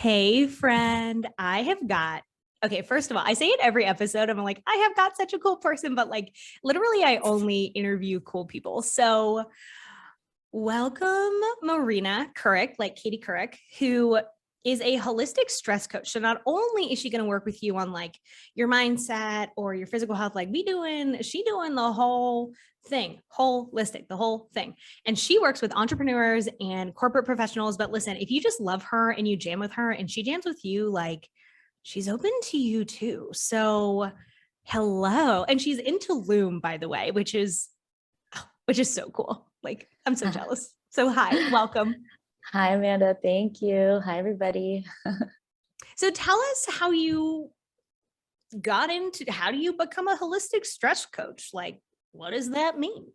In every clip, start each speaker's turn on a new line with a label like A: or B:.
A: Hey, friend, okay, first of all, I say it every episode. I'm like, I have got such a cool person, but like literally, I only interview cool people. So, welcome, Marina Kirik, like Katie Kirik, who is a holistic stress coach. So not only is she going to work with you on like your mindset or your physical health, like she doing the whole thing, holistic, the whole thing. And she works with entrepreneurs and corporate professionals. But listen, if you just love her and you jam with her and she jams with you, like she's open to you too. So hello. And she's into Loom, by the way, which is so cool. Like, I'm so jealous. So hi, welcome.
B: Hi, Amanda. Thank you. Hi, everybody.
A: So tell us how do you become a holistic stress coach? Like, what does that mean?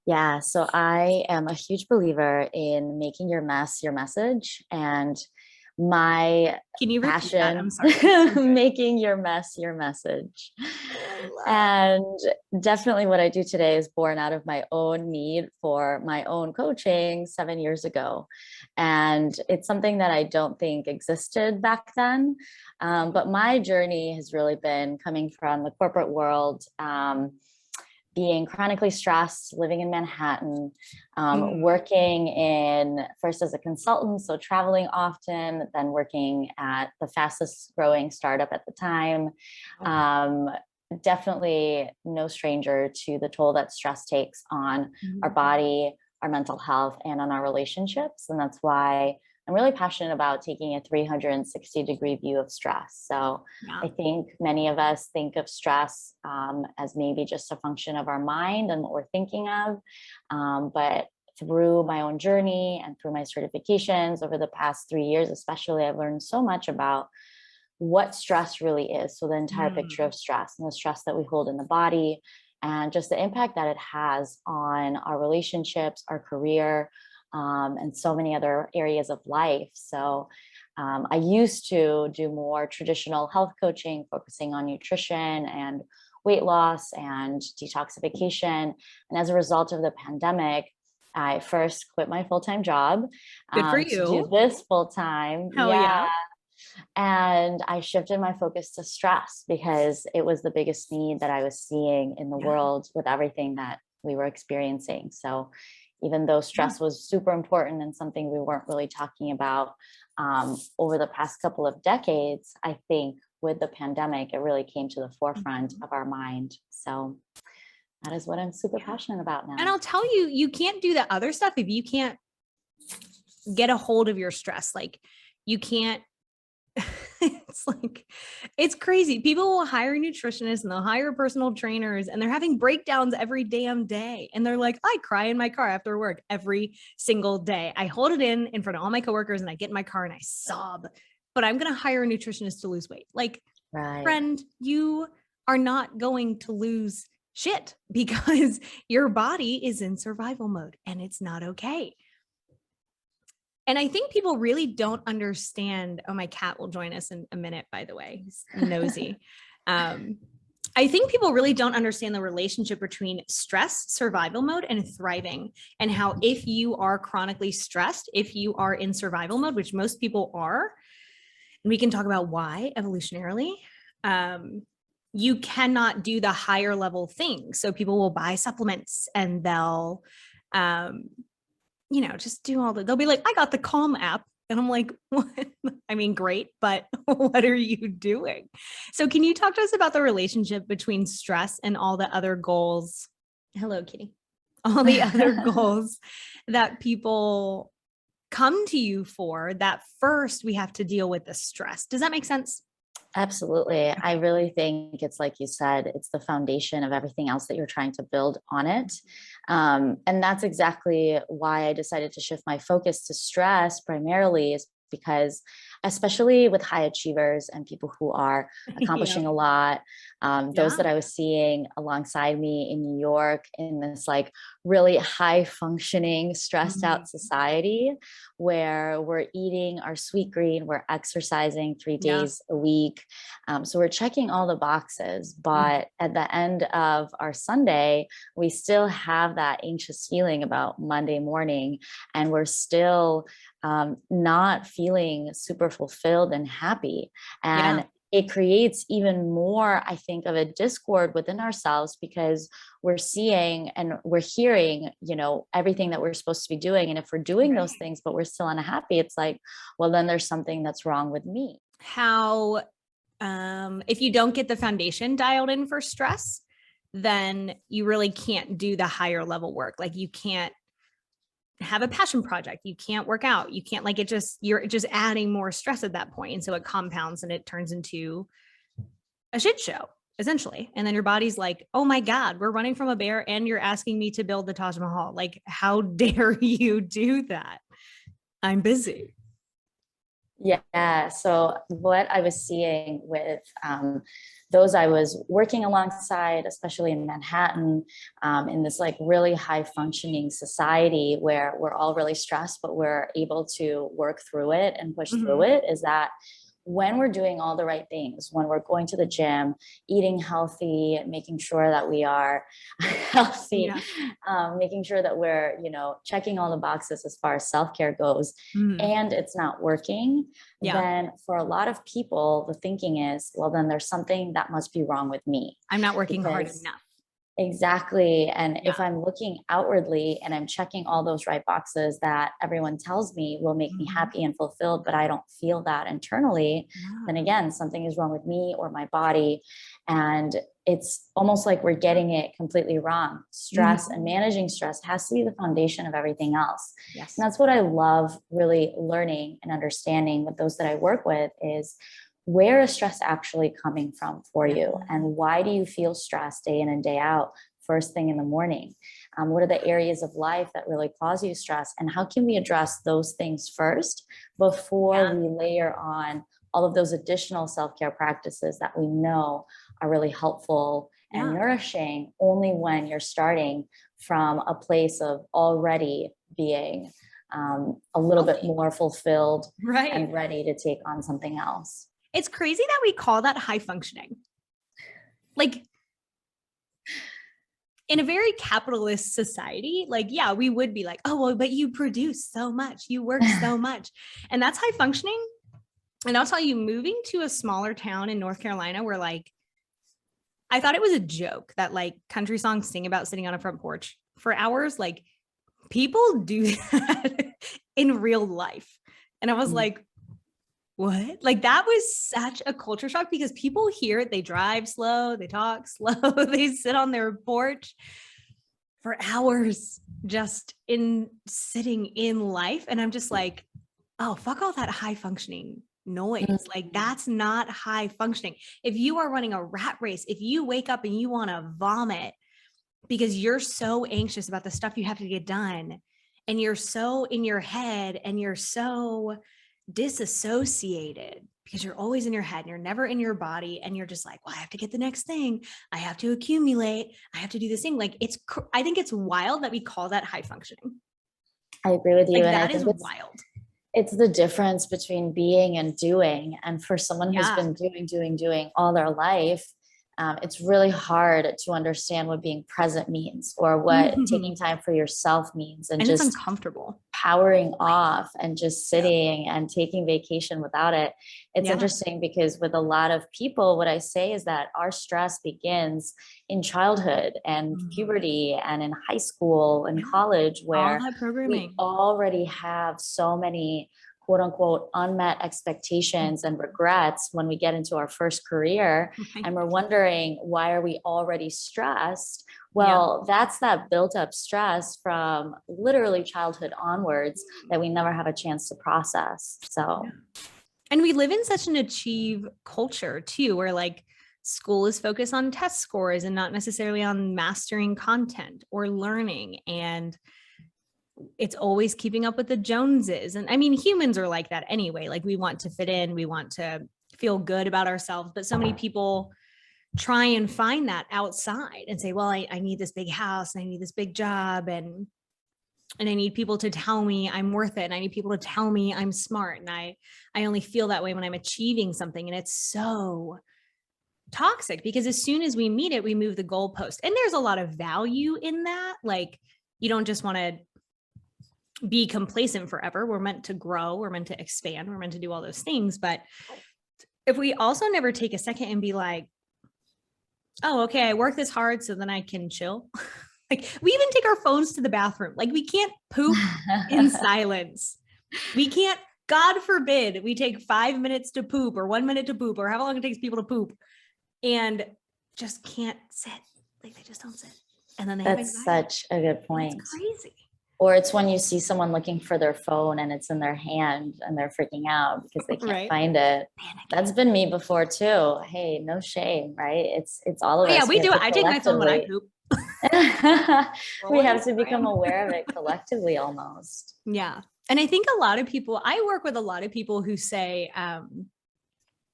B: Yeah, so I am a huge believer in making your mess your message. And my
A: Can you repeat that? I'm
B: passion,
A: sorry.
B: making your mess your message.
A: I love.
B: And definitely what I do today is born out of my own need for my own coaching 7 years ago. And it's something that I don't think existed back then. But my journey has really been coming from the corporate world. Being chronically stressed, living in Manhattan, working in first as a consultant, so traveling often, then working at the fastest growing startup at the time. Um, Definitely no stranger to the toll that stress takes on our body, our mental health, and on our relationships. And that's why I'm really passionate about taking a 360-degree view of stress. So
A: Yeah.
B: I think many of us think of stress as maybe just a function of our mind and what we're thinking of. But through my own journey and through my certifications over the past 3 years, especially, I've learned so much about what stress really is. So the entire picture of stress and the stress that we hold in the body and just the impact that it has on our relationships, our career, and so many other areas of life. So I used to do more traditional health coaching, focusing on nutrition and weight loss and detoxification. And as a result of the pandemic, I first quit my full-time job
A: Good for
B: to do
A: you.
B: this full-time.
A: Hell
B: Yeah.
A: yeah.
B: And I shifted my focus to stress because it was the biggest need that I was seeing in the
A: Yeah.
B: world with everything that we were experiencing. So even though stress was super important and something we weren't really talking about over the past couple of decades, I think with the pandemic, it really came to the forefront of our mind. So that is what I'm super passionate about
A: And
B: now.
A: I'll tell you, you can't do the other stuff if you can't get a hold of your stress. Like, you can't it's like it's crazy. People will hire nutritionists and they'll hire personal trainers and they're having breakdowns every damn day. And they're like, I cry in my car after work every single day. I hold it in front of all my coworkers and I get in my car and I sob. But I'm going to hire a nutritionist to lose weight. Like,
B: Right.
A: friend, you are not going to lose shit because your body is in survival mode and it's not okay. And I think people really don't understand. Oh, my cat will join us in a minute, by the way. He's nosy. I think people really don't understand the relationship between stress, survival mode, and thriving. And how if you are chronically stressed, if you are in survival mode, which most people are, and we can talk about why evolutionarily, you cannot do the higher level things. So people will buy supplements and they'll just they'll be like, I got the Calm app. And I'm like, what? I mean, great, but what are you doing? So can you talk to us about the relationship between stress and all the other goals? Hello, Kitty. All the other goals that people come to you for, that first we have to deal with the stress. Does that make sense?
B: Absolutely. I really think it's like you said, it's the foundation of everything else that you're trying to build on it. And that's exactly why I decided to shift my focus to stress primarily, is because, especially with high achievers and people who are accomplishing a lot, those that I was seeing alongside me in New York in this like really high functioning, stressed
A: Mhm.
B: out society where we're eating our sweet green, we're exercising three
A: Yeah.
B: days a week. So we're checking all the boxes.
A: Mhm.
B: But at the end of our Sunday, we still have that anxious feeling about Monday morning, and we're still not feeling super fulfilled and happy.
A: Yeah.
B: And it creates even more, I think, of a discord within ourselves because we're seeing and we're hearing, everything that we're supposed to be doing. And if we're doing those
A: Right.
B: things, but we're still unhappy, it's like, well, then there's something that's wrong with me.
A: How, if you don't get the foundation dialed in for stress, then you really can't do the higher level work. Like you can't have a passion project. You can't work out. You can't, like, it just, you're just adding more stress at that point. And so it compounds and it turns into a shit show essentially. And then your body's like, oh my God, we're running from a bear and you're asking me to build the Taj Mahal. Like, how dare you do that? I'm busy.
B: Yeah. So what I was seeing with those I was working alongside, especially in Manhattan, in this like really high functioning society where we're all really stressed, but we're able to work through it and push through
A: Mhm.
B: it, is that when we're doing all the right things, when we're going to the gym, eating healthy, making sure that we are healthy,
A: Yeah.
B: making sure that we're, checking all the boxes as far as self-care goes,
A: Mhm.
B: and it's not working,
A: Yeah.
B: then for a lot of people, the thinking is, well, then there's something that must be wrong with me.
A: I'm not working hard
B: Because
A: enough.
B: exactly. And
A: Yeah.
B: if I'm looking outwardly and I'm checking all those right boxes that everyone tells me will make me
A: Mhm.
B: happy and fulfilled, but I don't feel that internally, then
A: Yeah.
B: again, something is wrong with me or my body. And it's almost like we're getting it completely wrong. Stress
A: Mhm.
B: and managing stress has to be the foundation of everything else. And
A: Yes.
B: that's what I love really learning and understanding with those that I work with is, where is stress actually coming from for
A: Yeah.
B: you? And why do you feel stressed day in and day out, first thing in the morning? What are the areas of life that really cause you stress? And how can we address those things first before
A: Yeah.
B: we layer on all of those additional self-care practices that we know are really helpful and
A: Yeah.
B: nourishing, only when you're starting from a place of already being a little bit
A: Healthy.
B: more fulfilled
A: Right.
B: and ready to take on something else.
A: It's crazy that we call that high functioning. Like, in a very capitalist society, like, yeah, we would be like, oh, well, but you produce so much, you work so much. And that's high functioning. And I'll tell you, moving to a smaller town in North Carolina where, like, I thought it was a joke that like country songs sing about sitting on a front porch for hours. Like, people do that in real life. And I was
B: Mm.
A: like, what? Like, that was such a culture shock because people here, they drive slow, they talk slow, they sit on their porch for hours just in sitting in life. And I'm just like, oh, fuck all that high functioning noise. Like,
B: Mm.
A: that's not high functioning. If you are running a rat race, if you wake up and you want to vomit because you're so anxious about the stuff you have to get done, and you're so in your head and you're so disassociated because you're always in your head and you're never in your body, and you're just like, well, I have to get the next thing, I have to accumulate, I have to do this thing. Like, I think it's wild that we call that high functioning.
B: I agree with you.
A: Like,
B: And I
A: that is
B: think
A: wild.
B: it's the difference between being and doing. And for someone who's
A: Yeah.
B: been doing all their life, it's really hard to understand what being present means or what
A: And
B: taking time for yourself means, and
A: it's
B: just
A: uncomfortable.
B: powering off and just
A: Yeah.
B: sitting and taking vacation without it. It's
A: Yeah.
B: interesting because with a lot of people, what I say is that our stress begins in childhood and
A: Mhm.
B: puberty and in high school and
A: Yeah.
B: college,
A: All
B: where
A: that
B: we
A: programming.
B: already have so many quote unquote unmet expectations and regrets when we get into our first career,
A: Right.
B: and we're wondering, why are we already stressed?
A: Yeah.
B: Well, that's that built up stress from literally childhood onwards that we never have a chance to process.
A: Yeah.
B: So,
A: And we live in such an achieve culture too, where like school is focused on test scores and not necessarily on mastering content or learning. And it's always keeping up with the Joneses. And I mean, humans are like that anyway. Like, we want to fit in, we want to feel good about ourselves. But so many people try and find that outside and say, well, I need this big house and I need this big job, and I need people to tell me I'm worth it. And I need people to tell me I'm smart. And I only feel that way when I'm achieving something. And it's so toxic, because as soon as we meet it, we move the goalpost. And there's a lot of value in that. Like, you don't just want to be complacent forever. We're meant to grow. We're meant to expand. We're meant to do all those things. But if we also never take a second and be like, oh, okay, I work this hard so then I can chill. Like, we even take our phones to the bathroom. Like, we can't poop in silence. We can't, God forbid, we take 5 minutes to poop or 1 minute to poop or however long it takes people to poop, and just can't sit. Like, they just don't sit. And then they have
B: That's
A: anxiety.
B: such a good point.
A: It's crazy.
B: Or it's when you see someone looking for their phone and it's in their hand and they're freaking out because they can't find it. That's been me before too. Hey, no shame, right? It's all of us.
A: Yeah, we do it. I take my phone when I poop.
B: We have to become aware of it collectively almost.
A: Yeah. And I think a lot of people, I work with a lot of people who say,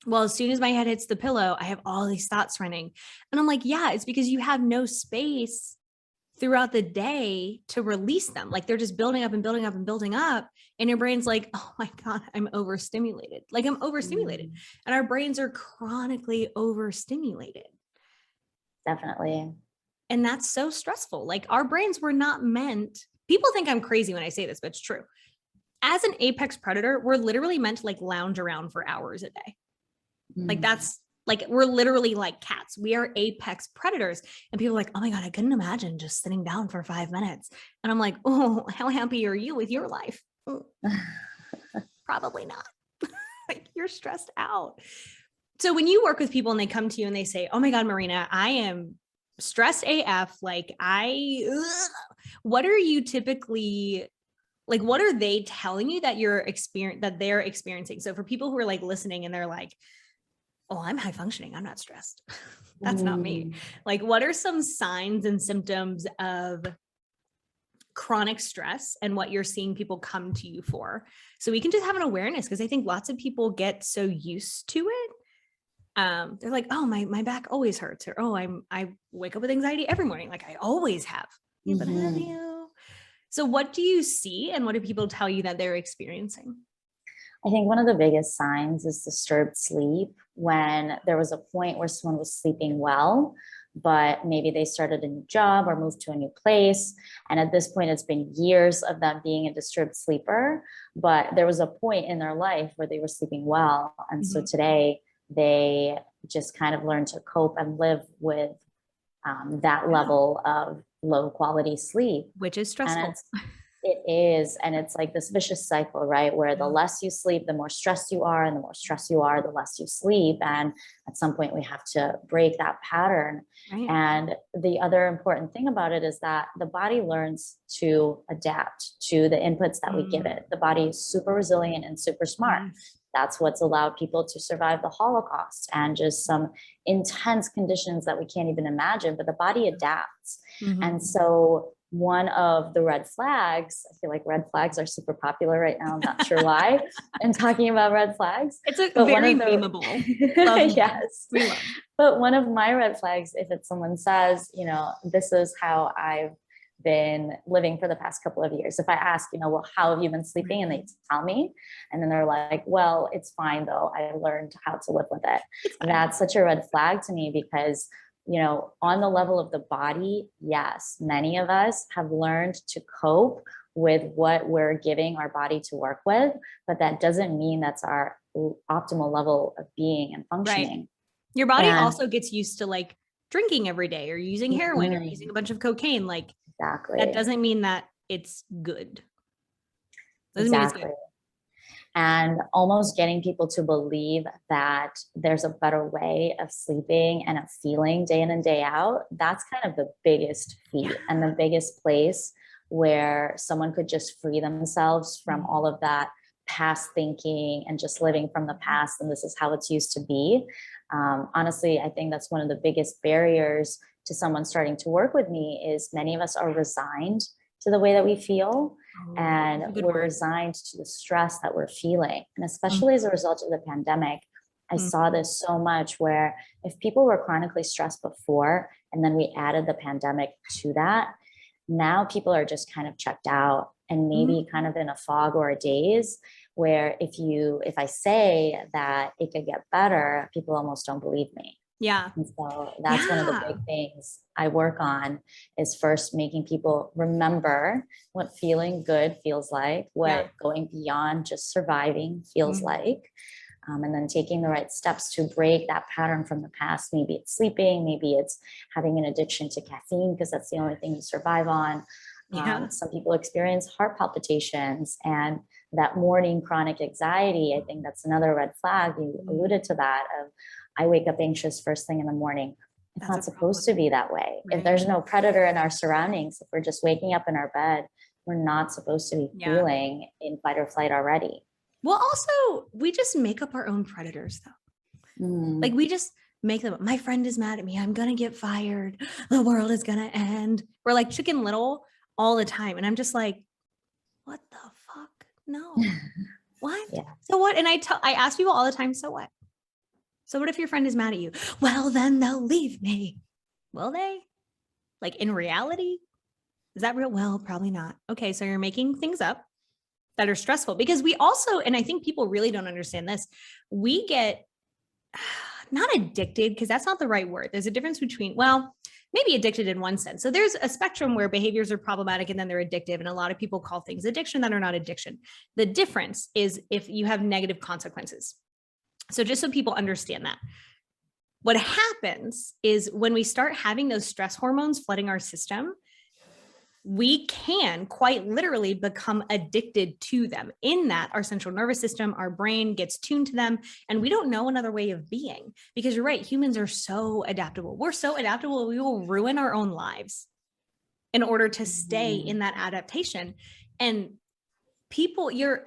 A: well, as soon as my head hits the pillow, I have all these thoughts running. And I'm like, yeah, it's because you have no space throughout the day to release them. Like, they're just building up and building up and building up. And your brain's like, oh my God, I'm overstimulated. Like, I'm overstimulated. And our brains are chronically overstimulated.
B: Definitely.
A: And that's so stressful. Like, our brains were not meant, people think I'm crazy when I say this, but it's true. As an apex predator, we're literally meant to like lounge around for hours a day. Like, that's like, we're literally like cats. We are apex predators. And people are like, oh my God, I couldn't imagine just sitting down for 5 minutes. And I'm like, oh, how happy are you with your life? Probably not. Like, you're stressed out. So when you work with people and they come to you and they say, oh my God, Marina, I am stressed AF. Like, what are you typically, like, what are they telling you that they're experiencing? So for people who are like listening and they're like, oh, I'm high functioning, I'm not stressed. That's not me. Like, what are some signs and symptoms of chronic stress and what you're seeing people come to you for? So we can just have an awareness, because I think lots of people get so used to it. They're like, oh, my back always hurts, or oh, I wake up with anxiety every morning. Like, I always have. Yeah, but have you? So what do you see, and what do people tell you that they're experiencing?
B: I think one of the biggest signs is disturbed sleep, when there was a point where someone was sleeping well, but maybe they started a new job or moved to a new place. And at this point, it's been years of them being a disturbed sleeper, but there was a point in their life where they were sleeping well. And so today they just kind of learn to cope and live with that level of low quality sleep,
A: which is stressful.
B: It is. And it's like this vicious cycle, right? Where the less you sleep, the more stressed you are, and the more stressed you are, the less you sleep. And at some point we have to break that pattern. Right. And the other important thing about it is that the body learns to adapt to the inputs that we give it. The body is super resilient and super smart. That's what's allowed people to survive the Holocaust and just some intense conditions that we can't even imagine, but the body adapts. And so one of the red flags, I feel like red flags are super popular right now. I'm not sure why I'm talking about red flags.
A: It's a very memeable.
B: Yes. But one of my red flags, if it's someone says, you know, this is how I've been living for the past couple of years. If I ask, you know, well, how have you been sleeping? And they tell me, and then they're like, well, it's fine though. I learned how to live with it. That's such a red flag to me, because you know, on the level of the body, yes, many of us have learned to cope with what we're giving our body to work with, but that doesn't mean that's our optimal level of being and functioning.
A: Right. Your body also gets used to like drinking every day, or using heroin, or using a bunch of cocaine. Like, that doesn't mean that it's good. Doesn't mean it's good.
B: And almost getting people to believe that there's a better way of sleeping and of feeling day in and day out, that's kind of the biggest feat and the biggest place where someone could just free themselves from all of that past thinking and just living from the past, and this is how it's used to be. Honestly, I think that's one of the biggest barriers to someone starting to work with me, is many of us are resigned to the way that we feel. And we're resigned to the stress that we're feeling. And especially as a result of the pandemic, I saw this so much where if people were chronically stressed before, and then we added the pandemic to that, now people are just kind of checked out and maybe kind of in a fog or a daze, where if I say that it could get better, people almost don't believe me.
A: Yeah.
B: And so that's one of the big things I work on, is first making people remember what feeling good feels like, what going beyond just surviving feels like. And then taking the right steps to break that pattern from the past. Maybe it's sleeping, maybe it's having an addiction to caffeine because that's the only thing you survive on. Some people experience heart palpitations and that morning chronic anxiety. I think that's another red flag. You alluded to that of, I wake up anxious first thing in the morning. It's not supposed to be that way. Right. If there's no predator in our surroundings, if we're just waking up in our bed, we're not supposed to be feeling in fight or flight already.
A: Well, also, we just make up our own predators, though. Like, we just make them. My friend is mad at me. I'm going to get fired. The world is going to end. We're like Chicken Little all the time. And I'm just like, what the fuck? No. What? Yeah. So what? And I ask people all the time, so what? So what if your friend is mad at you? Well, then they'll leave me. Will they? Like, in reality? Is that real? Well, probably not. Okay, so you're making things up that are stressful, because we also, and I think people really don't understand this, we get not addicted, because that's not the right word. There's a difference between, well, maybe addicted in one sense. So there's a spectrum where behaviors are problematic and then they're addictive. And a lot of people call things addiction that are not addiction. The difference is if you have negative consequences. So just so people understand that, what happens is when we start having those stress hormones flooding our system, we can quite literally become addicted to them. In that, our central nervous system, our brain gets tuned to them, and we don't know another way of being. Because you're right, humans are so adaptable. We're so adaptable, we will ruin our own lives in order to stay in that adaptation. And people, you're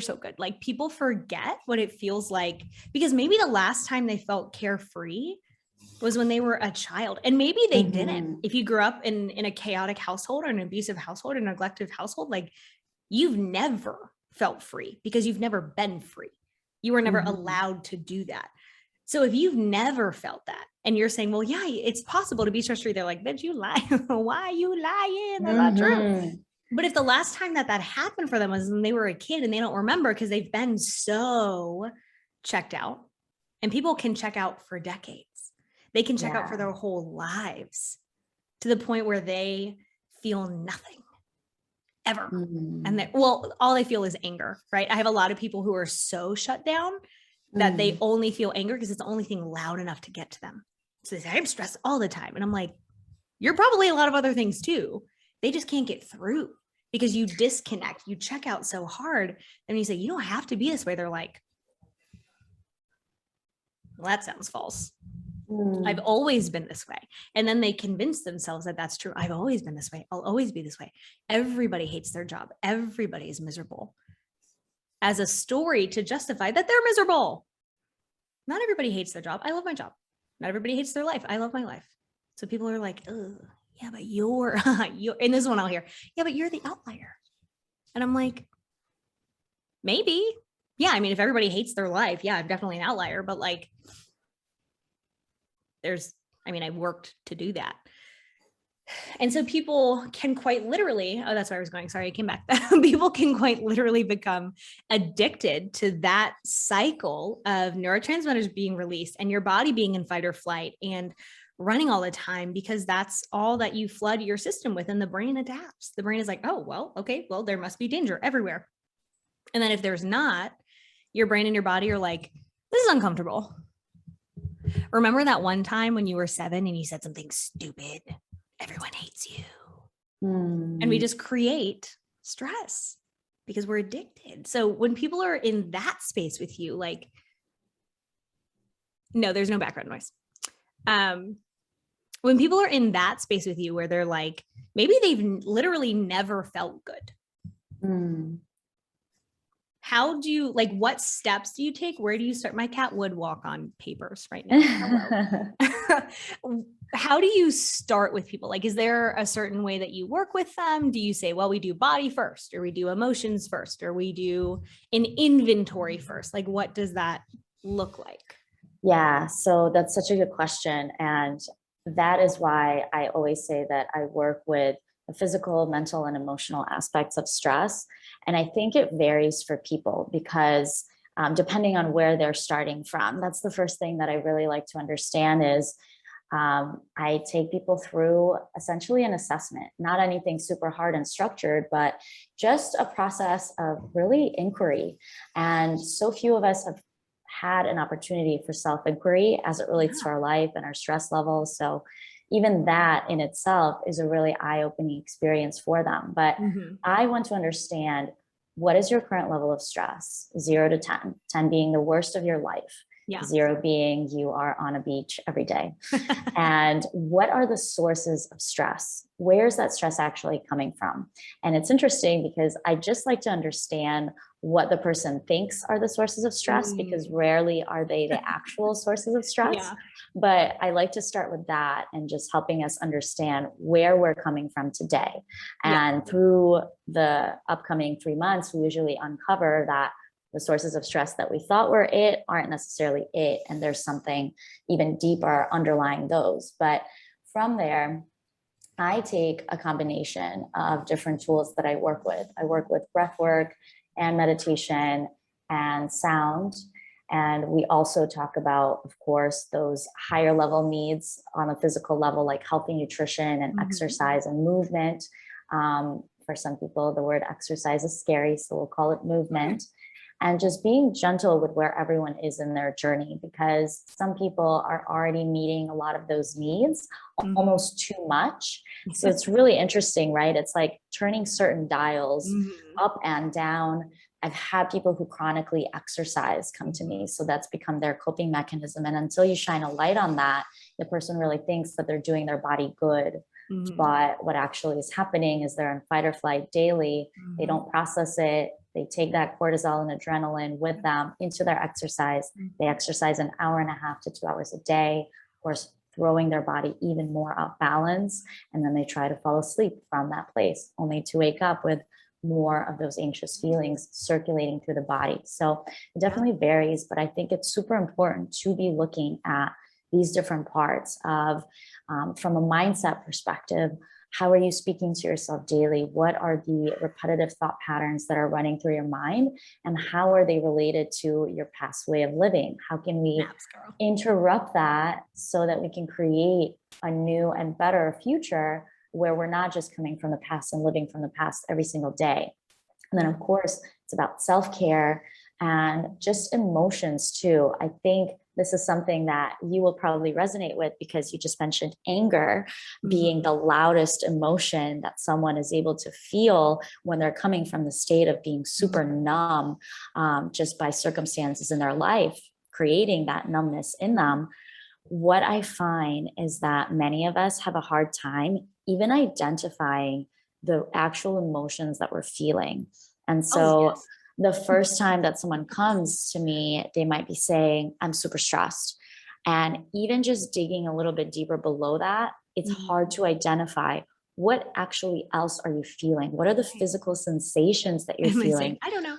A: so good. Like, people forget what it feels like, because maybe the last time they felt carefree was when they were a child, and maybe they didn't. If you grew up in a chaotic household or an abusive household or neglected household, like, you've never felt free because you've never been free. You were never allowed to do that. So if you've never felt that and you're saying, well, yeah, it's possible to be stress free, they're like, bitch, you lie. Why are you lying? That's not true. But if the last time that happened for them was when they were a kid and they don't remember because they've been so checked out, and people can check out for decades. They can check out for their whole lives, to the point where they feel nothing ever. And all they feel is anger, right? I have a lot of people who are so shut down that they only feel anger because it's the only thing loud enough to get to them. So they say, I'm stressed all the time. And I'm like, you're probably a lot of other things too. They just can't get through because you disconnect, you check out so hard. And you say, you don't have to be this way. They're like, well, that sounds false. I've always been this way. And then they convince themselves that that's true. I've always been this way. I'll always be this way. Everybody hates their job. Everybody is miserable, as a story to justify that they're miserable. Not everybody hates their job. I love my job. Not everybody hates their life. I love my life. So people are like, oh, yeah, but you're, and this is one I'll hear. Yeah, but you're the outlier. And I'm like, maybe. Yeah, I mean, if everybody hates their life, yeah, I'm definitely an outlier. But like, I've worked to do that. And so people can quite literally, oh, that's where I was going. Sorry, I came back. People can quite literally become addicted to that cycle of neurotransmitters being released and your body being in fight or flight and running all the time, because that's all that you flood your system with, and the brain adapts. The brain is like, oh, well, okay, well, there must be danger everywhere. And then if there's not, your brain and your body are like, this is uncomfortable. Remember that one time when you were 7 and you said something stupid? Everyone hates you. And we just create stress because we're addicted. So when people are in that space with you, like, no, there's no background noise. When people are in that space with you where they're like, maybe they've literally never felt good. How do you, like, what steps do you take? Where do you start? My cat would walk on papers right now. How do you start with people? Like, is there a certain way that you work with them? Do you say, well, we do body first, or we do emotions first, or we do an inventory first? Like, what does that look like?
B: Yeah, so that's such a good question. And that is why I always say that I work with the physical, mental, and emotional aspects of stress. And I think it varies for people because depending on where they're starting from, that's the first thing that I really like to understand is I take people through essentially an assessment, not anything super hard and structured, but just a process of really inquiry. And so few of us have had an opportunity for self-inquiry as it relates to our life and our stress levels. So even that in itself is a really eye-opening experience for them. But I want to understand, what is your current level of stress? 0 to 10, 10 being the worst of your life.
A: Yeah.
B: 0 being you are on a beach every day. And what are the sources of stress? Where's that stress actually coming from? And it's interesting because I just like to understand what the person thinks are the sources of stress, because rarely are they the actual sources of stress.
A: Yeah.
B: But I like to start with that and just helping us understand where we're coming from today. And through the upcoming 3 months, we usually uncover that the sources of stress that we thought were it aren't necessarily it. And there's something even deeper underlying those. But from there, I take a combination of different tools that I work with. I work with breath work and meditation and sound. And we also talk about, of course, those higher level needs on a physical level, like healthy nutrition and exercise and movement. For some people, the word exercise is scary, so we'll call it movement. And just being gentle with where everyone is in their journey, because some people are already meeting a lot of those needs almost too much. So it's really interesting, right? It's like turning certain dials up and down. I've had people who chronically exercise come to me. So that's become their coping mechanism. And until you shine a light on that, the person really thinks that they're doing their body good. But what actually is happening is they're in fight or flight daily. They don't process it. They take that cortisol and adrenaline with them into their exercise. They exercise an hour and a half to 2 hours a day, of course, throwing their body even more off balance. And then they try to fall asleep from that place, only to wake up with more of those anxious feelings circulating through the body. So it definitely varies, but I think it's super important to be looking at these different parts of, from a mindset perspective. How are you speaking to yourself daily? What are the repetitive thought patterns that are running through your mind? And how are they related to your past way of living? How can we interrupt that so that we can create a new and better future where we're not just coming from the past and living from the past every single day? And then, of course, it's about self-care and just emotions too. I think this is something that you will probably resonate with, because you just mentioned anger being the loudest emotion that someone is able to feel when they're coming from the state of being super numb, just by circumstances in their life, creating that numbness in them. What I find is that many of us have a hard time even identifying the actual emotions that we're feeling. And so the first time that someone comes to me, they might be saying, I'm super stressed. And even just digging a little bit deeper below that, it's hard to identify what actually else are you feeling? What are the physical sensations that you're feeling?
A: I don't know.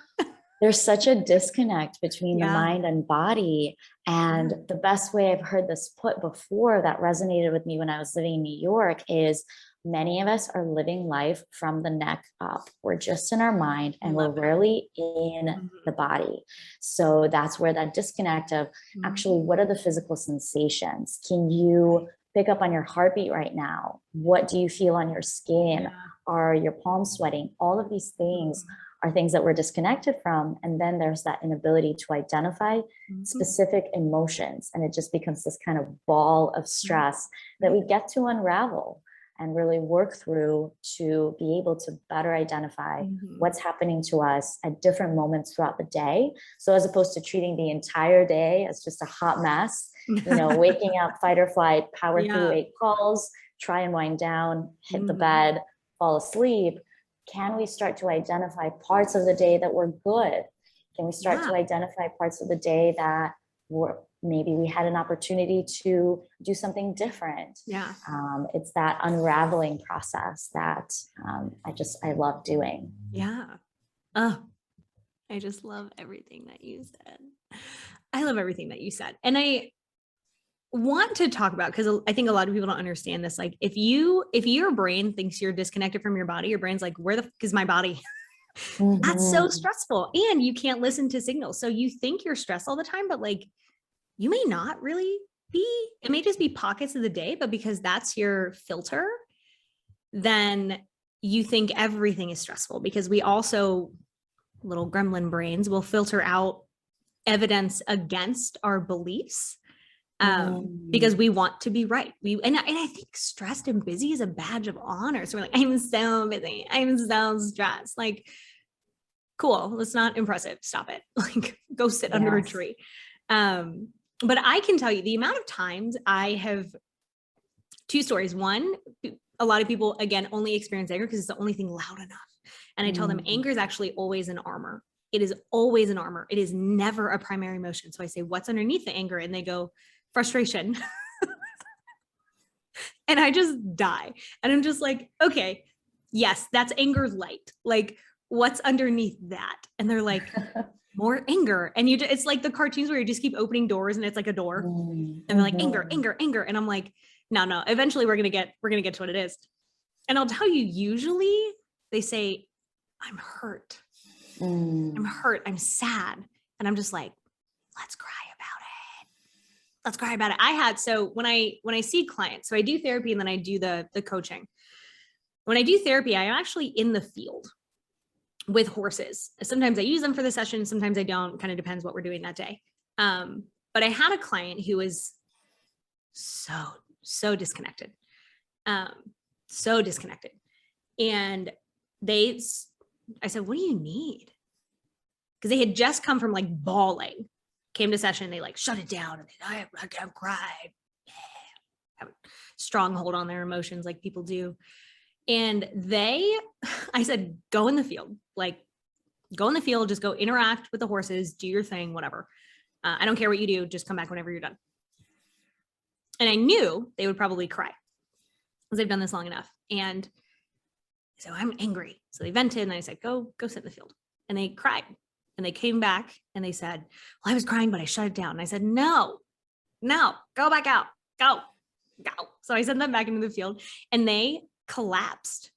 B: There's such a disconnect between the mind and body. And the best way I've heard this put before that resonated with me when I was living in New York is, many of us are living life from the neck up. We're just in our mind and we're rarely in the body. So that's where that disconnect of actually, what are the physical sensations? Can you pick up on your heartbeat right now? What do you feel on your skin? Are your palms sweating? All of these things are things that we're disconnected from. And then there's that inability to identify specific emotions. And it just becomes this kind of ball of stress that we get to unravel and really work through to be able to better identify what's happening to us at different moments throughout the day. So as opposed to treating the entire day as just a hot mess, waking up, fight or flight, power through 8 calls, try and wind down, hit the bed, fall asleep. Can we start to identify parts of the day that were good? Can we start to identify parts of the day that were, maybe we had an opportunity to do something different? It's that unraveling process that I love doing.
A: Oh, I just love everything that you said. I love everything that you said. And I want to talk about, because I think a lot of people don't understand this. Like if your brain thinks you're disconnected from your body, your brain's like, where the fuck is my body? That's so stressful. And you can't listen to signals. So you think you're stressed all the time, but like you may not really be. It may just be pockets of the day, but because that's your filter, then you think everything is stressful, because we also, little gremlin brains, will filter out evidence against our beliefs, because we want to be right. And I think stressed and busy is a badge of honor. So we're like, I'm so busy, I'm so stressed. Like, cool, that's not impressive. Stop it. Like, go sit under a tree. But I can tell you the amount of times I have, two stories. One, a lot of people, again, only experience anger because it's the only thing loud enough. And I tell them anger is actually always an armor. It is always an armor. It is never a primary emotion. So I say, what's underneath the anger? And they go, frustration. And I just die. And I'm just like, okay, yes, that's anger light. Like, what's underneath that? And they're like, more anger. And it's like the cartoons where you just keep opening doors and it's like a door. And they're like, anger, anger, anger. And I'm like, no, eventually we're going to get to what it is. And I'll tell you, usually they say, I'm hurt. I'm hurt. I'm sad. And I'm just like, let's cry about it. Let's cry about it. So when I see clients, so I do therapy and then I do the coaching. When I do therapy, I'm actually in the field with horses. Sometimes I use them for the session. Sometimes I don't, kind of depends what we're doing that day. But I had a client who was so disconnected. So disconnected. And I said, what do you need? Because they had just come from like bawling, came to session, they like shut it down, and I can't cry. Have a stronghold on their emotions like people do. And I said, go in the field, just go interact with the horses, do your thing, whatever. I don't care what you do, just come back whenever you're done. And I knew they would probably cry because they've done this long enough. And so I'm angry. So they vented and I said, go sit in the field. And they cried and they came back and they said, well, I was crying, but I shut it down. And I said, no, go back out, go. So I sent them back into the field and they collapsed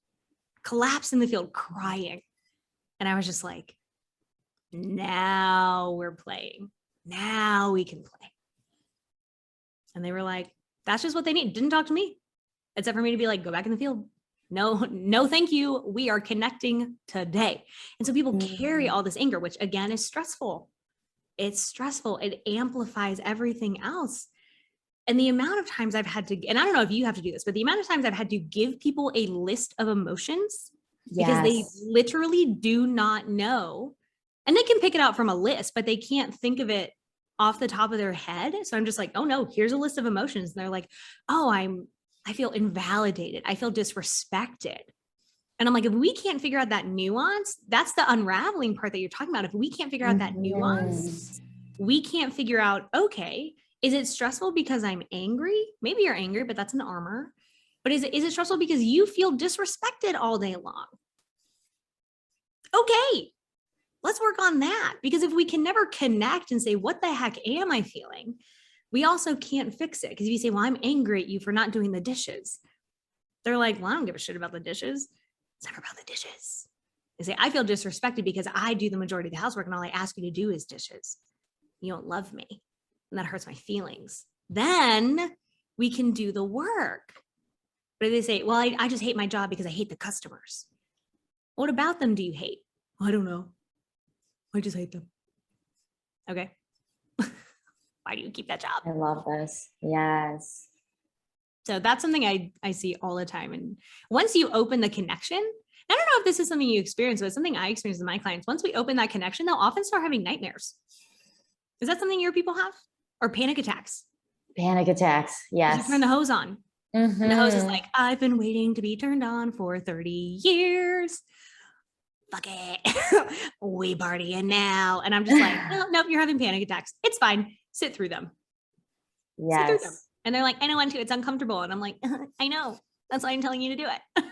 A: in the field crying. And I was just like, now we're playing. Now we can play. And they were like, that's just what they need. Didn't talk to me, except for me to be like, go back in the field. No, thank you. We are connecting today. And so people carry all this anger, which again is stressful. It's stressful. It amplifies everything else. And the amount of times I've had to, and I don't know if you have to do this, but the amount of times I've had to give people a list of emotions because they literally do not know. And they can pick it out from a list, but they can't think of it off the top of their head. So I'm just like, oh no, here's a list of emotions. And they're like, oh, I feel invalidated. I feel disrespected. And I'm like, if we can't figure out that nuance, that's the unraveling part that you're talking about. If we can't figure out that nuance, we can't figure out, okay, is it stressful because I'm angry? Maybe you're angry, but that's an armor. But is it stressful because you feel disrespected all day long? Okay, let's work on that. Because if we can never connect and say, what the heck am I feeling? We also can't fix it. Because if you say, well, I'm angry at you for not doing the dishes. They're like, well, I don't give a shit about the dishes. It's never about the dishes. They say, I feel disrespected because I do the majority of the housework and all I ask you to do is dishes. You don't love me. And that hurts my feelings. Then we can do the work. But if they say, well, I just hate my job because I hate the customers. What about them do you hate? I don't know. I just hate them. Okay. Why do you keep that job?
B: I love this. Yes.
A: So that's something I see all the time. And once you open the connection, I don't know if this is something you experience, but it's something I experience with my clients. Once we open that connection, they'll often start having nightmares. Is that something your people have? Or panic attacks?
B: Panic attacks. Yes.
A: You turn the hose on. And the hose is like, I've been waiting to be turned on for 30 years. Fuck it. We partying now. And I'm just like, nope, you're having panic attacks. It's fine. Sit through them.
B: Yes.
A: Sit through them. And they're like, I don't want to. It's uncomfortable. And I'm like, I know. That's why I'm telling you to do it.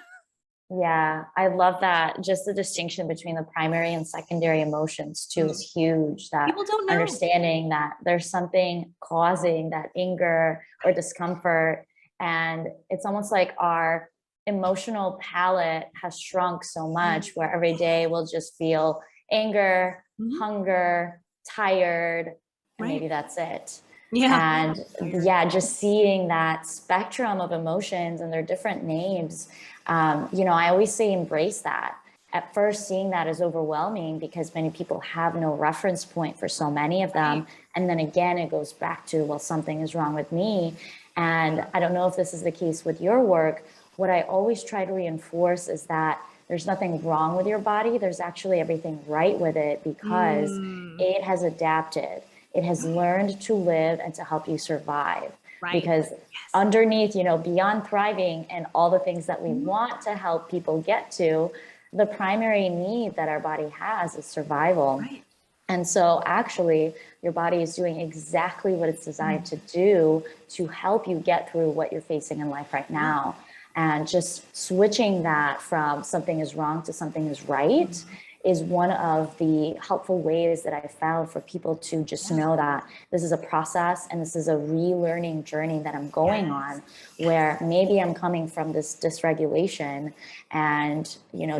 B: Yeah, I love that. Just the distinction between the primary and secondary emotions too
A: Mm.
B: is huge. That
A: People don't know.
B: understanding that there's something causing that anger or discomfort. And it's almost like our emotional palette has shrunk so much where every day we'll just feel anger,
A: Mhm.
B: hunger, tired, and maybe
A: Right.
B: that's it.
A: Yeah.
B: And yeah, just seeing that spectrum of emotions and their different names, I always say embrace that. At first, seeing that is overwhelming because many people have no reference point for so many of them.
A: Right.
B: And then again, it goes back to, well, something is wrong with me. And I don't know if this is the case with your work. What I always try to reinforce is that there's nothing wrong with your body. There's actually everything right with it because
A: Mm.
B: it has adapted. It has learned to live and to help you survive.
A: Right.
B: Because underneath, beyond thriving and all the things that we
A: Mhm.
B: want to help people get to, the primary need that our body has is survival.
A: Right.
B: And so actually, your body is doing exactly what it's designed to do to help you get through what you're facing in life right
A: Yeah.
B: now. And just switching that from something is wrong to something is right
A: Mhm.
B: is one of the helpful ways that I found for people to just know that this is a process and this is a relearning journey that I'm going on, where maybe I'm coming from this dysregulation and,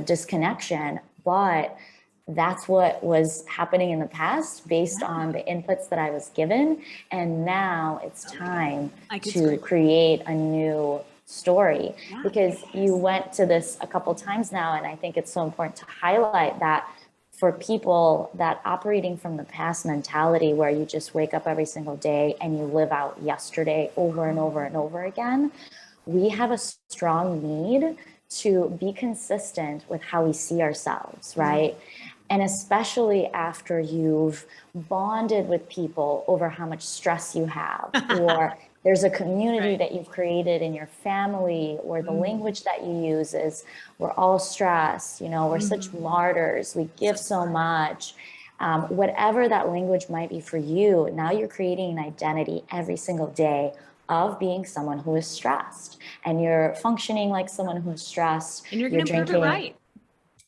B: disconnection, but that's what was happening in the past based
A: Yeah.
B: on the inputs that I was given. And now it's time
A: I could
B: to
A: scream.
B: create a new story,
A: Yeah.
B: because you went to this a couple times now. And I think it's so important to highlight that for people that operating from the past mentality, where you just wake up every single day and you live out yesterday over and over and over again, we have a strong need to be consistent with how we see ourselves, right? And especially after you've bonded with people over how much stress you have, or there's a community
A: Right.
B: that you've created in your family, or the
A: Mhm.
B: language that you use is, we're all stressed, we're such
A: Mhm.
B: martyrs, we give so much. Whatever that language might be for you, now you're creating an identity every single day of being someone who is stressed, and you're functioning like someone who's stressed.
A: And you're
B: You're
A: going to prove it
B: drinking.
A: right.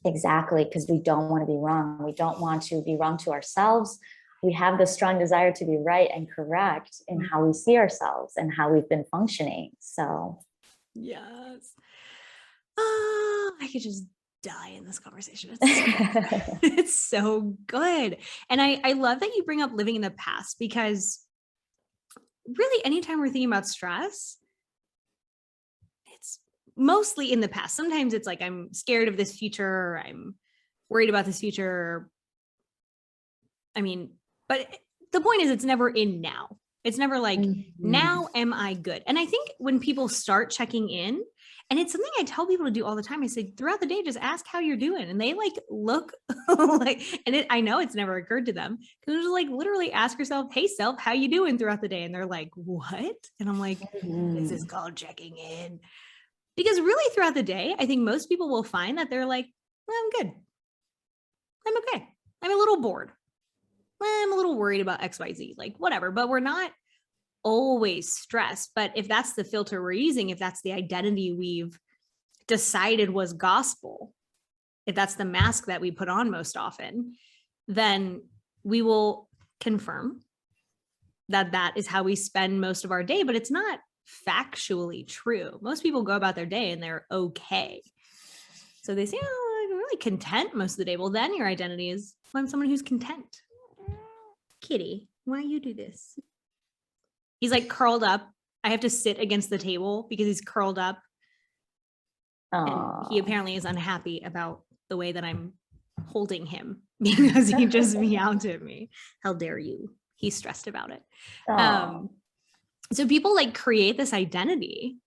B: Exactly, because we don't want to be wrong. We don't want to be wrong to ourselves. We have the strong desire to be right and correct in how we see ourselves and how we've been functioning. So,
A: Yes. I could just die in this conversation. It's so good. And I love that you bring up living in the past, because really anytime we're thinking about stress, it's mostly in the past. Sometimes it's like, I'm scared of this future, or I'm worried about this future. I mean, but the point is, it's never in now. It's never like, now am I good? And I think when people start checking in, and it's something I tell people to do all the time, I say throughout the day, just ask how you're doing. And they like look like, and I know it's never occurred to them, because just like literally ask yourself, hey self, how you doing throughout the day? And they're like, what? And I'm like, this is called checking in. Because really throughout the day, I think most people will find that they're like, well, I'm good. I'm okay. I'm a little bored. I'm a little worried about XYZ, like whatever, but we're not always stressed. But if that's the filter we're using, if that's the identity we've decided was gospel, if that's the mask that we put on most often, then we will confirm that that is how we spend most of our day, but it's not factually true. Most people go about their day and they're okay. So they say, oh, I'm really content most of the day. Well, then your identity is, well, I'm someone who's content. Kitty, why you do this? He's like curled up. I have to sit against the table because he's curled up. And he apparently is unhappy about the way that I'm holding him, because he just meowed at me. How dare you? He's stressed about it. So people like create this identity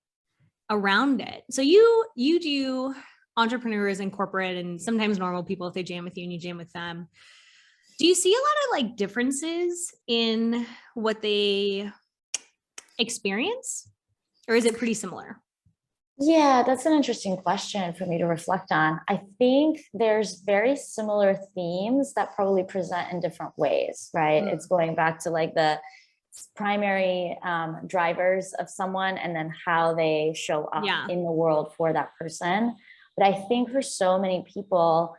A: around it. So you do entrepreneurs and corporate and sometimes normal people, if they jam with you and you jam with them. Do you see a lot of like differences in what they experience, or is it pretty similar?
B: Yeah, that's an interesting question for me to reflect on. I think there's very similar themes that probably present in different ways, right? It's going back to like the primary drivers of someone and then how they show up
A: Yeah.
B: in the world for that person. But I think for so many people,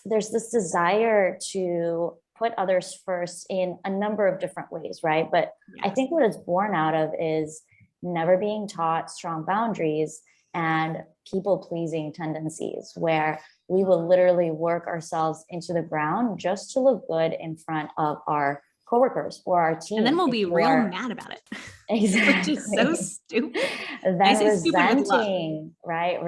B: there's this desire to put others first in a number of different ways, right? But I think what it's born out of is never being taught strong boundaries and people pleasing tendencies, where we will literally work ourselves into the ground just to look good in front of our coworkers or our team.
A: And then we'll be real mad about it.
B: Exactly.
A: Which is so stupid.
B: Then resenting, right?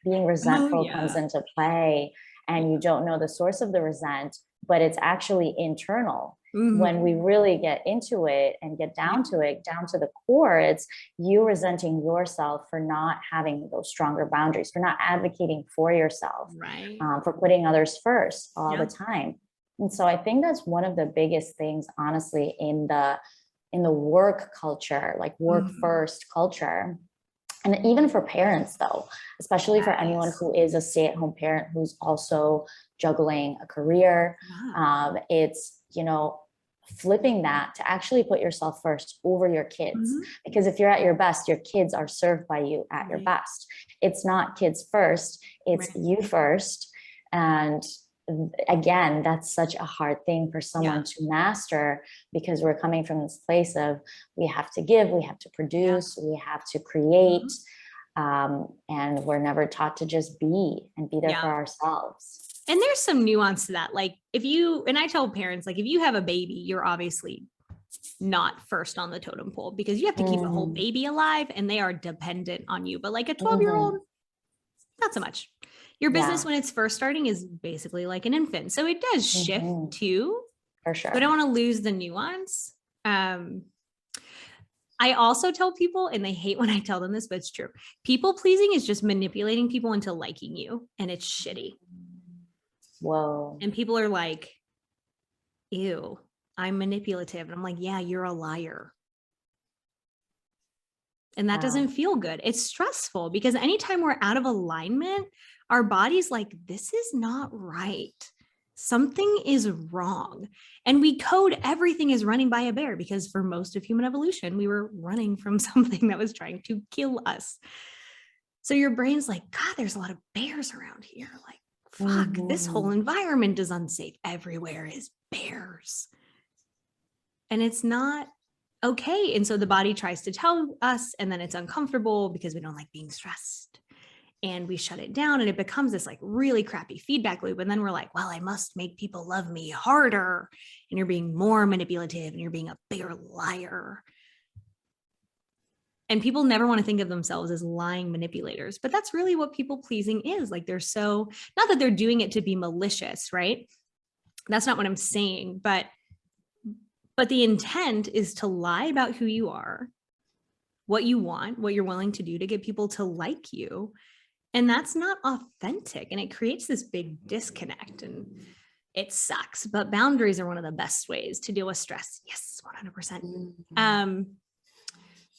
B: Being resentful comes into play, and you don't know the source of the resent, but it's actually internal. When we really get into it and get down to it, down to the core, it's you resenting yourself for not having those stronger boundaries, for not advocating for yourself,
A: right?
B: For putting others first all the time. And so I think that's one of the biggest things, honestly, in the work culture, like work first culture. And even for parents, though, especially for anyone who is a stay-at-home parent who's also juggling a career, it's, you know, flipping that to actually put yourself first over your kids. Because if you're at your best, your kids are served by you at your best. It's not kids first, it's you first. And again, that's such a hard thing for someone to master, because we're coming from this place of we have to give, we have to produce, we have to create, and we're never taught to just be and be there for ourselves.
A: And there's some nuance to that. Like if you, and I tell parents, like if you have a baby, you're obviously not first on the totem pole, because you have to keep a whole baby alive and they are dependent on you. But like a 12-year-old, not so much. Your business when it's first starting is basically like an infant. So it does shift too.
B: For sure.
A: But I don't want to lose the nuance. I also tell people, and they hate when I tell them this, but it's true. People pleasing is just manipulating people into liking you, and it's shitty.
B: Whoa.
A: And people are like, ew, I'm manipulative. And I'm like, yeah, you're a liar. And that doesn't feel good. It's stressful, because anytime we're out of alignment, our body's like, this is not right. Something is wrong. And we code everything as running by a bear, because for most of human evolution, we were running from something that was trying to kill us. So your brain's like, God, there's a lot of bears around here. Like, fuck, this whole environment is unsafe. Everywhere is bears. And it's not okay. And so the body tries to tell us, and then it's uncomfortable because we don't like being stressed. And we shut it down, and it becomes this like really crappy feedback loop. And then we're like, well, I must make people love me harder. And you're being more manipulative, and you're being a bigger liar. And people never want to think of themselves as lying manipulators, but that's really what people pleasing is. Like, they're so, not that they're doing it to be malicious, right? That's not what I'm saying, but the intent is to lie about who you are, what you want, what you're willing to do to get people to like you. And that's not authentic. And it creates this big disconnect, and it sucks. But boundaries are one of the best ways to deal with stress. Yes, 100%.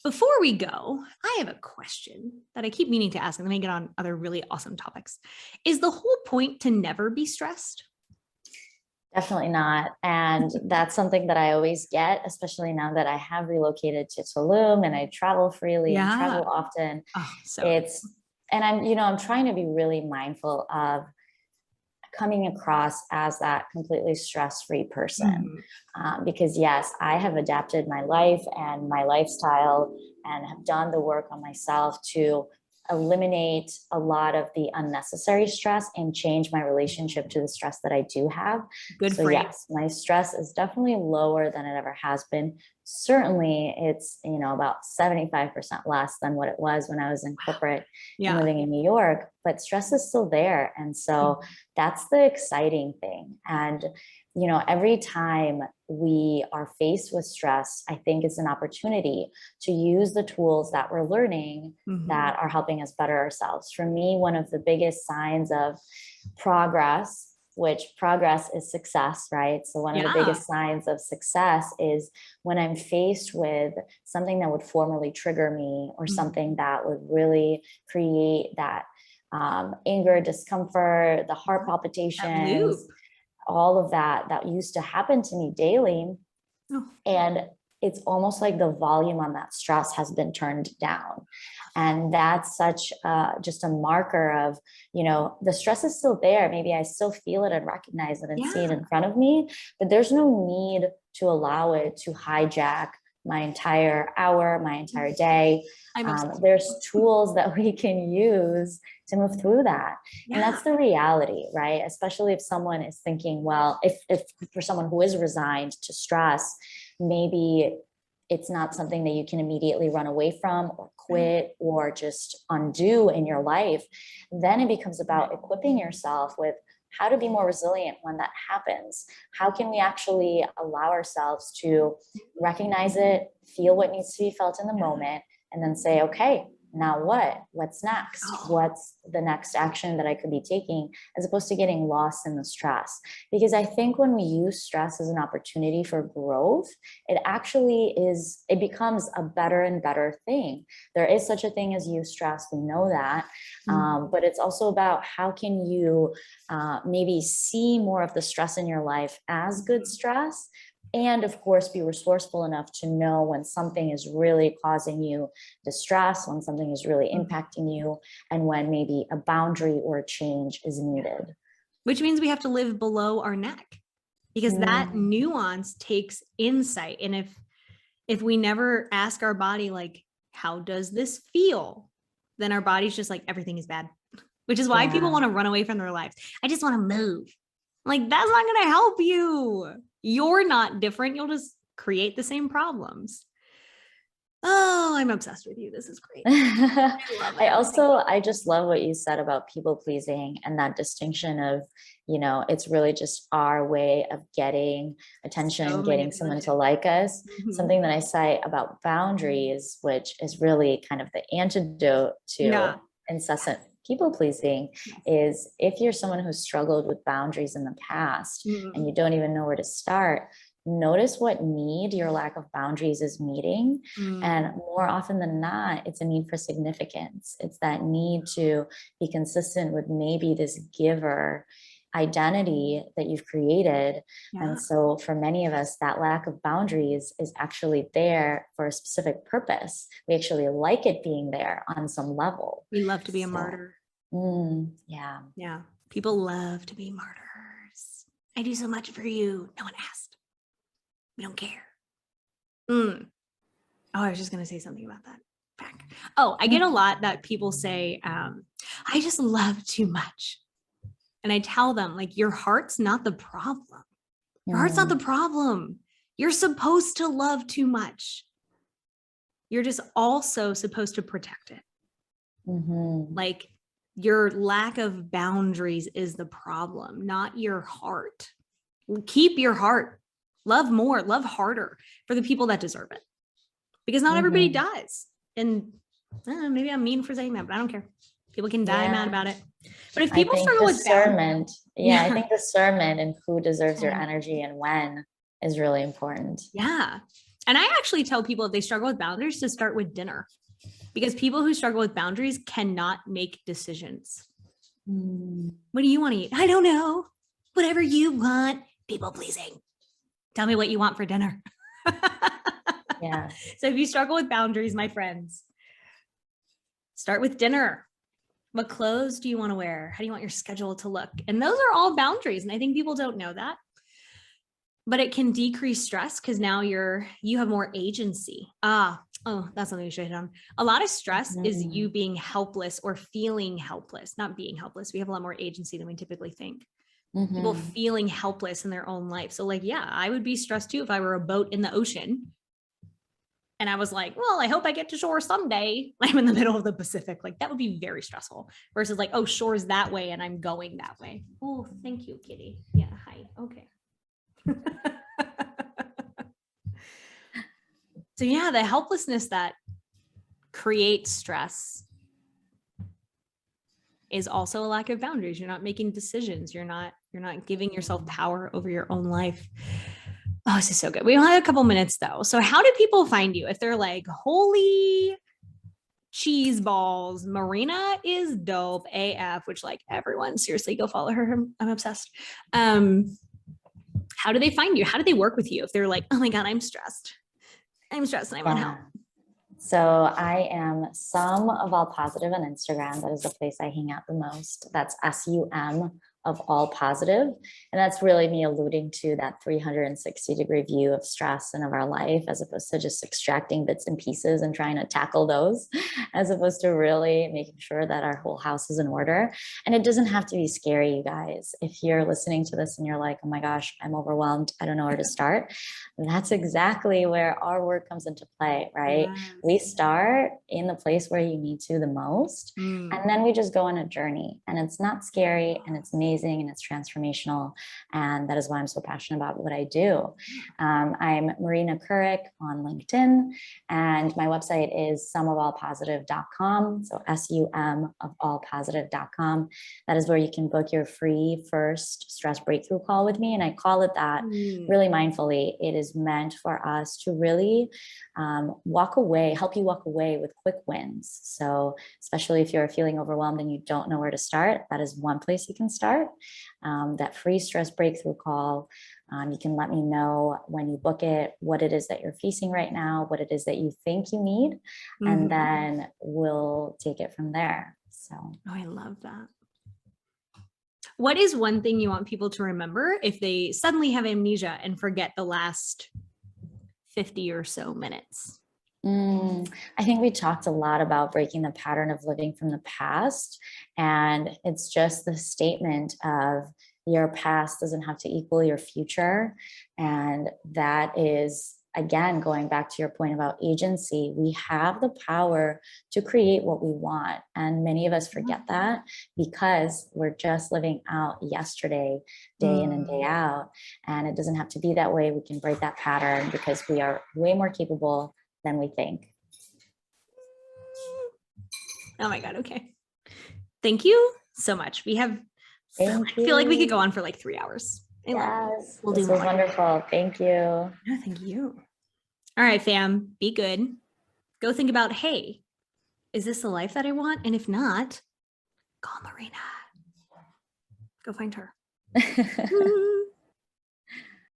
A: Before we go, I have a question that I keep meaning to ask, and then I get on other really awesome topics. Is the whole point to never be stressed?
B: Definitely not. And that's something that I always get, especially now that I have relocated to Tulum and I travel freely and travel often. And I'm trying to be really mindful of coming across as that completely stress-free person. Because yes, I have adapted my life and my lifestyle and have done the work on myself to eliminate a lot of the unnecessary stress and change my relationship to the stress that I do have.
A: Good for
B: yes, my stress is definitely lower than it ever has been. Certainly it's, about 75% less than what it was when I was in corporate and living in New York, but stress is still there. And so that's the exciting thing. And every time we are faced with stress, I think it's an opportunity to use the tools that we're learning that are helping us better ourselves. For me, one of the biggest signs of progress, which progress is success, right? So one of the biggest signs of success is when I'm faced with something that would formerly trigger me, or something that would really create that anger, discomfort, the heart palpitations, all of that used to happen to me daily. And it's almost like the volume on that stress has been turned down. And that's such just a marker of, the stress is still there. Maybe I still feel it and recognize it and see it in front of me, but there's no need to allow it to hijack my entire hour, my entire day. There's tools that we can use to move through that. And that's the reality, right? Especially if someone is thinking, well, if for someone who is resigned to stress, maybe it's not something that you can immediately run away from or quit or just undo in your life. Then it becomes about equipping yourself with how to be more resilient when that happens. How can we actually allow ourselves to recognize it, feel what needs to be felt in the moment, and then say, okay, now what? What's next? What's the next action that I could be taking, as opposed to getting lost in the stress? Because I think when we use stress as an opportunity for growth, it becomes a better and better thing. There is such a thing as eustress, we know that. But it's also about how can you maybe see more of the stress in your life as good stress, and of course, be resourceful enough to know when something is really causing you distress, when something is really impacting you, and when maybe a boundary or a change is needed.
A: Which means we have to live below our neck, because that nuance takes insight. And if we never ask our body, like, how does this feel? Then our body's just like, everything is bad, which is why people want to run away from their lives. I just want to move. Like, that's not going to help you. You're not different. You'll just create the same problems. Oh, I'm obsessed with you. This is great.
B: I just love what you said about people pleasing and that distinction of, it's really just our way of getting attention, getting someone to like us. Something that I cite about boundaries, which is really kind of the antidote to incessant people pleasing, is if you're someone who's struggled with boundaries in the past and you don't even know where to start, notice what need your lack of boundaries is meeting. And more often than not, it's a need for significance. It's that need to be consistent with maybe this giver identity that you've created. And so for many of us, that lack of boundaries is actually there for a specific purpose. We actually like it being there on some level.
A: We love to be a martyr.
B: Yeah.
A: People love to be martyrs. I do so much for you. No one asked. We don't care. Oh, I was just going to say something about that. Back. Oh, I get a lot that people say, I just love too much. And I tell them, like, your heart's not the problem. Your heart's not the problem. You're supposed to love too much. You're just also supposed to protect it. Like, your lack of boundaries is the problem, not your heart. Keep your heart. Love more, love harder for the people that deserve it. Because not everybody does. And maybe I'm mean for saying that, but I don't care. People can die mad about it. But if people struggle with
B: discernment, I think discernment and who deserves your energy and when is really important.
A: Yeah. And I actually tell people if they struggle with boundaries to start with dinner, because people who struggle with boundaries cannot make decisions. What do you want to eat? I don't know. Whatever you want. People pleasing. Tell me what you want for dinner. So if you struggle with boundaries, my friends, start with dinner. What clothes do you want to wear? How do you want your schedule to look? And those are all boundaries. And I think people don't know that. But it can decrease stress because now you have more agency. That's something we should hit on. A lot of stress is you being helpless or feeling helpless, not being helpless. We have a lot more agency than we typically think. People feeling helpless in their own life. So like, I would be stressed too if I were a boat in the ocean. And I was like, well, I hope I get to shore someday. I'm in the middle of the Pacific. Like, that would be very stressful versus like, oh, shore's that way and I'm going that way. Oh, thank you, Kitty. Yeah. Hi. Okay. So the helplessness that creates stress is also a lack of boundaries. You're not making decisions. You're not giving yourself power over your own life. Oh, this is so good. We only have a couple minutes though. So how do people find you? If they're like, holy cheese balls, Marina is dope AF, which like everyone, seriously, go follow her. I'm obsessed. How do they find you? How do they work with you? If they're like, oh my God, I'm stressed. I'm stressed and I want
B: Yeah.
A: help.
B: So I am Sum of All Positive on Instagram. That is the place I hang out the most. That's SUM of All Positive. And that's really me alluding to that 360-degree view of stress and of our life, as opposed to just extracting bits and pieces and trying to tackle those, as opposed to really making sure that our whole house is in order. And it doesn't have to be scary, you guys. If you're listening to this and you're like, oh my gosh, I'm overwhelmed, I don't know where to start, that's exactly where our work comes into play, right?
A: Yes.
B: We start in the place where you need to the most, and then we just go on a journey, and it's not scary, and it's amazing, and it's transformational. And that is why I'm so passionate about what I do. I'm Marina Kirik on LinkedIn, and my website is sumofallpositive.com. So SUM of allpositive.com. That is where you can book your free first stress breakthrough call with me. And I call it that really mindfully. It is meant for us to really walk away, help you walk away with quick wins. So especially if you're feeling overwhelmed and you don't know where to start, that is one place you can start. That free stress breakthrough call. You can let me know when you book it, what it is that you're facing right now, what it is that you think you need, and then we'll take it from there. So,
A: oh, I love that. What is one thing you want people to remember if they suddenly have amnesia and forget the last 50 or so minutes?
B: I think we talked a lot about breaking the pattern of living from the past. And it's just the statement of your past doesn't have to equal your future. And that is, again, going back to your point about agency, we have the power to create what we want. And many of us forget that because we're just living out yesterday, day in and day out. And it doesn't have to be that way. We can break that pattern because we are way more capable than we think.
A: Oh my God. Okay. Thank you so much. We have, I feel like we could go on for like 3 hours.
B: Yes,
A: we'll
B: this
A: do
B: was
A: more.
B: wonderful. Thank you.
A: No, thank you. All right, fam, be good. Go think about, hey, is this the life that I want? And if not, call Marina. Go find her.